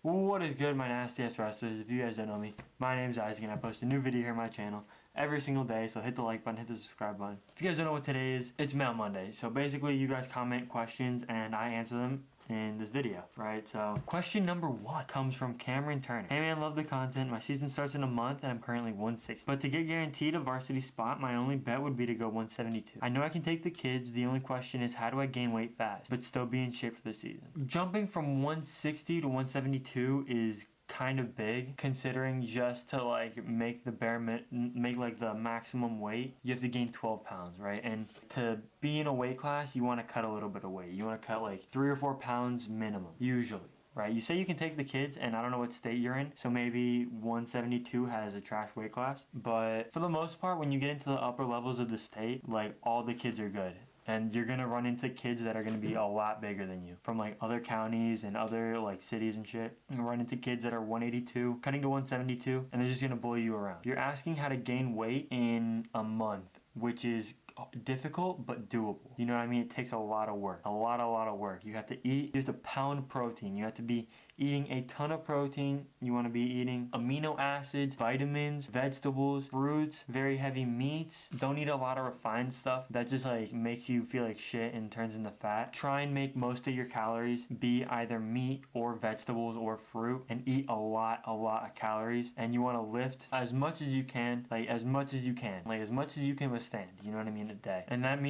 What is good, my nasty ass wrestlers? If you guys don't know me, my name is Isaac and I post a new video here on my channel every single day, so hit the like button, hit the subscribe button. If you guys don't know what today is, it's Mail Monday. So basically you guys comment questions and I answer them in this video, right? So question number 1 comes from Cameron Turner. Hey man, love the content. My season starts in a month and I'm currently 160. But to get guaranteed a varsity spot, my only bet would be to go 172. I know I can take the kids. The only question is how do I gain weight fast but still be in shape for the season? Jumping from 160 to 172 is kind of big, considering just to like make the maximum weight, you have to gain 12 pounds, right? And to be in a weight class, you want to cut a little bit of weight. You want to cut like 3 or 4 pounds minimum, usually. Right, you say you can take the kids, and I don't know what state you're in, so maybe 172 has a trash weight class. But for the most part, when you get into the upper levels of the state, like all the kids are good. And you're gonna run into kids that are gonna be a lot bigger than you from like other counties and other like cities and shit. You run into kids that are 182, cutting to 172, and they're just gonna bully you around. You're asking how to gain weight in a month, which is difficult but doable. You know what I mean? It takes a lot of work. A lot of work. You have to eat, you have to pound protein. You have to be eating a ton of protein. You want to be eating amino acids, vitamins, vegetables, fruits, very heavy meats. Don't eat a lot of refined stuff that just like makes you feel like shit and turns into fat. Try and make most of your calories be either meat or vegetables or fruit, and eat a lot of calories. And you want to lift as much as you can, like as much as you can withstand. You know what I mean? A day. And that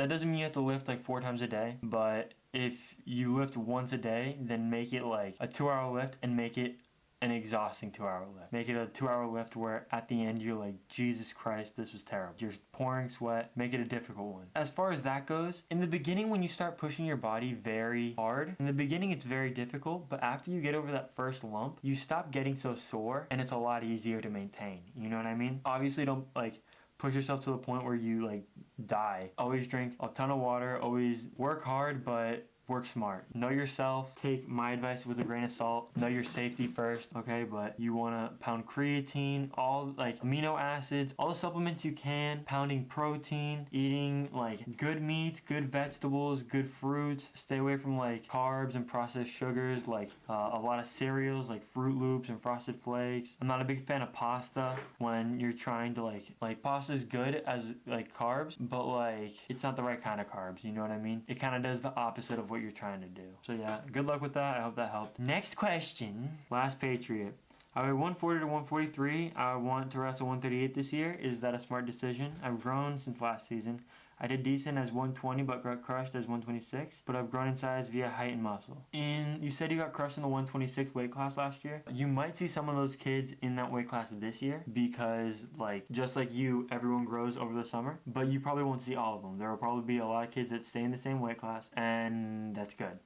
doesn't mean you have to lift like 4 times a day, but if you lift once a day, then make it like a 2-hour lift and make it an exhausting 2-hour lift. Make it a 2-hour lift where at the end you're like, Jesus Christ, this was terrible. You're pouring sweat. Make it a difficult one. As far as that goes, in the beginning when you start pushing your body very hard, in the beginning it's very difficult, but after you get over that first lump, you stop getting so sore and it's a lot easier to maintain. You know what I mean? Obviously don't like push yourself to the point where you like die. Always drink a ton of water. Always work hard, but work smart. Know yourself. Take my advice with a grain of salt. Know your safety first, okay? But you want to pound creatine, all like amino acids, all the supplements you can, pounding protein, eating like good meats, good vegetables, good fruits. Stay away from like carbs and processed sugars, like a lot of cereals like Fruit Loops and Frosted Flakes. I'm not a big fan of pasta when you're trying to like pasta is good as like carbs, but like it's not the right kind of carbs, you know what I mean? It kind of does the opposite of what you're trying to do. So yeah, good luck with that. I hope that helped. Next question. Last Patriot. I weigh 140 to 143. I want to wrestle 138 this year. Is that a smart decision? I've grown since last season. I did decent as 120 but got crushed as 126. But I've grown in size via height and muscle. And you said you got crushed in the 126 weight class last year. You might see some of those kids in that weight class this year because like just like you, everyone grows over the summer. But you probably won't see all of them. There will probably be a lot of kids that stay in the same weight class, and that's good.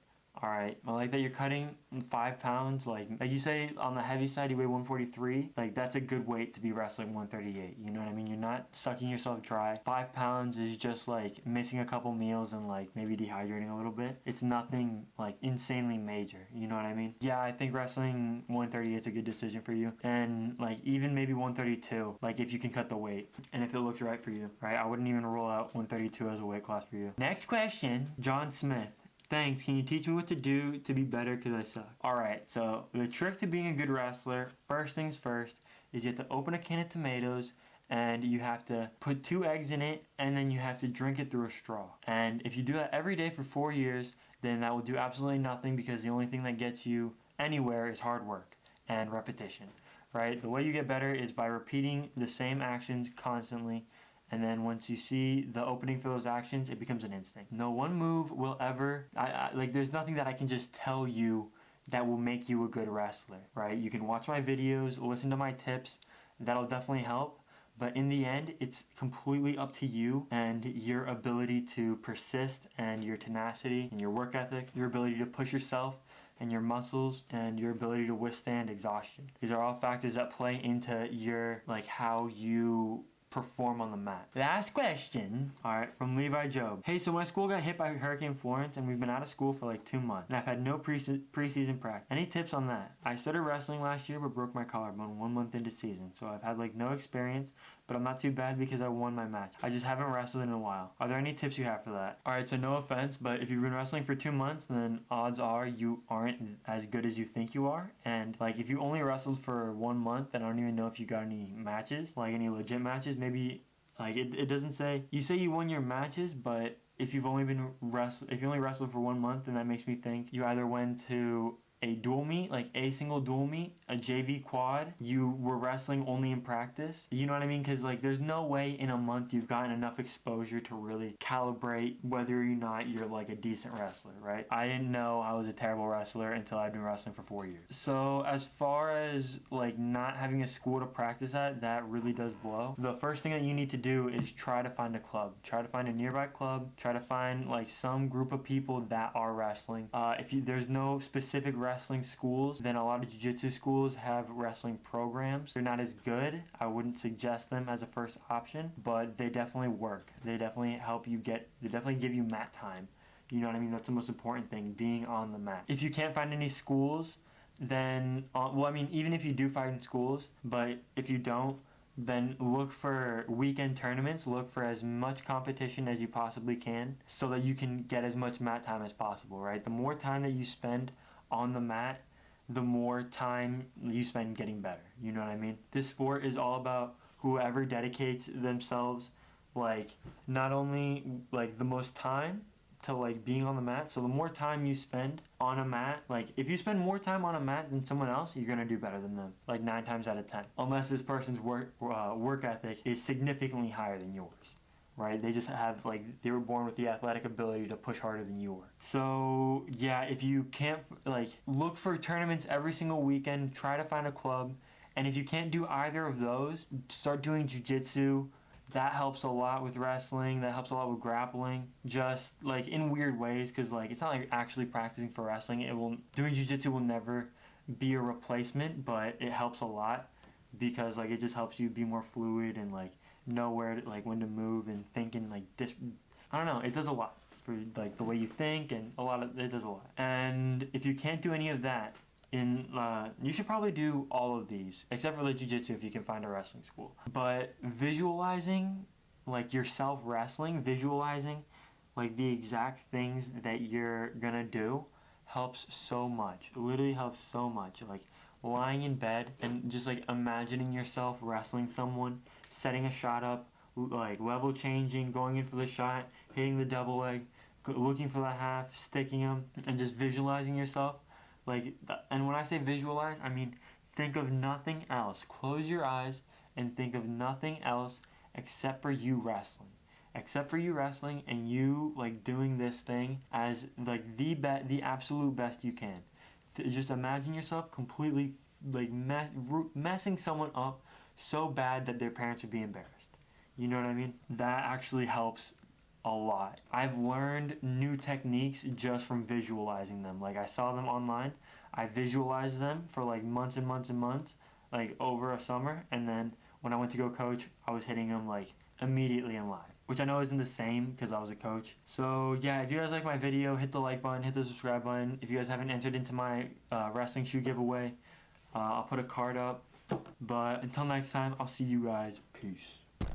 Alright, I like that you're cutting 5 pounds, like you say on the heavy side you weigh 143, like that's a good weight to be wrestling 138, you know what I mean? You're not sucking yourself dry. 5 pounds is just like missing a couple meals and like maybe dehydrating a little bit. It's nothing like insanely major, you know what I mean? Yeah, I think wrestling 138 is a good decision for you, and like even maybe 132, like if you can cut the weight and if it looks right for you, right? I wouldn't even rule out 132 as a weight class for you. Next question, John Smith. Thanks, can you teach me what to do to be better because I suck? Alright, so the trick to being a good wrestler, first things first, is you have to open a can of tomatoes and you have to put 2 eggs in it and then you have to drink it through a straw. And if you do that every day for 4 years, then that will do absolutely nothing because the only thing that gets you anywhere is hard work and repetition, right? The way you get better is by repeating the same actions constantly. And then once you see the opening for those actions, it becomes an instinct. No one move will ever, there's nothing that I can just tell you that will make you a good wrestler, right? You can watch my videos, listen to my tips, that'll definitely help. But in the end, it's completely up to you and your ability to persist and your tenacity and your work ethic, your ability to push yourself and your muscles and your ability to withstand exhaustion. These are all factors that play into your, like how you perform on the mat. Last question, alright, from Levi Joe. Hey, so my school got hit by Hurricane Florence and we've been out of school for like 2 months and I've had no preseason practice. Any tips on that? I started wrestling last year but broke my collarbone 1 month into season, so I've had like no experience, but I'm not too bad because I won my match. I just haven't wrestled in a while. Are there any tips you have for that? Alright, so no offense, but if you've been wrestling for 2 months, then odds are you aren't as good as you think you are. And like if you only wrestled for 1 month, then I don't even know if you got any matches, like any legit matches. Maybe like it doesn't say, you say you won your matches, but if you've only if you only wrestled for 1 month, then that makes me think you either went to a dual meet, like a single dual meet, a JV quad, you were wrestling only in practice. You know what I mean? Because like there's no way in a month you've gotten enough exposure to really calibrate whether or not you're like a decent wrestler, right? I didn't know I was a terrible wrestler until I'd been wrestling for 4 years. So as far as like not having a school to practice at, that really does blow. The first thing that you need to do is try to find a club. Try to find a nearby club. Try to find like some group of people that are wrestling. There's no specific wrestling schools, then a lot of jiu-jitsu schools have wrestling programs. They're not as good. I wouldn't suggest them as a first option, but they definitely work. They definitely help you they definitely give you mat time. You know what I mean? That's the most important thing, being on the mat. If you can't find any schools, then, even if you do find schools, but if you don't, then look for weekend tournaments. Look for as much competition as you possibly can so that you can get as much mat time as possible, right? The more time that you spend on the mat, the more time you spend getting better. You know what I mean? This sport is all about whoever dedicates themselves, like not only like the most time to like being on the mat. So the more time you spend on a mat, like if you spend more time on a mat than someone else, you're gonna do better than them, like 9 times out of 10, unless this person's work ethic is significantly higher than yours. Right? They just have they were born with the athletic ability to push harder than you were. So yeah, if you can't look for tournaments every single weekend, try to find a club, and if you can't do either of those, start doing jiu-jitsu. That helps a lot with wrestling. That helps a lot with grappling. Just like in weird ways, because like it's not like actually practicing for wrestling. Doing jiu-jitsu will never be a replacement, but it helps a lot because like it just helps you be more fluid and like know where to, when to move and think and I don't know, it does a lot for like the way you think, and it does a lot. And if you can't do any of that, you should probably do all of these except for the jiu-jitsu if you can find a wrestling school. But visualizing like yourself wrestling, visualizing like the exact things that you're gonna do helps so much. It literally helps so much. Like lying in bed and just like imagining yourself wrestling someone, setting a shot up, like level changing, going in for the shot, hitting the double leg, looking for the half, sticking them, and just visualizing yourself. And when I say visualize, I mean think of nothing else. Close your eyes and think of nothing else except for you wrestling. Except for you wrestling and you like doing this thing as like the absolute best you can. Just imagine yourself completely like messing someone up so bad that their parents would be embarrassed. You know what I mean? That actually helps a lot. I've learned new techniques just from visualizing them. Like I saw them online, I visualized them for like months and months and months, like over a summer, and then when I went to go coach, I was hitting them like immediately in live, which I know isn't the same because I was a coach. So yeah, if you guys like my video, hit the like button, hit the subscribe button. If you guys haven't entered into my wrestling shoe giveaway, I'll put a card up. But until next time, I'll see you guys. Peace.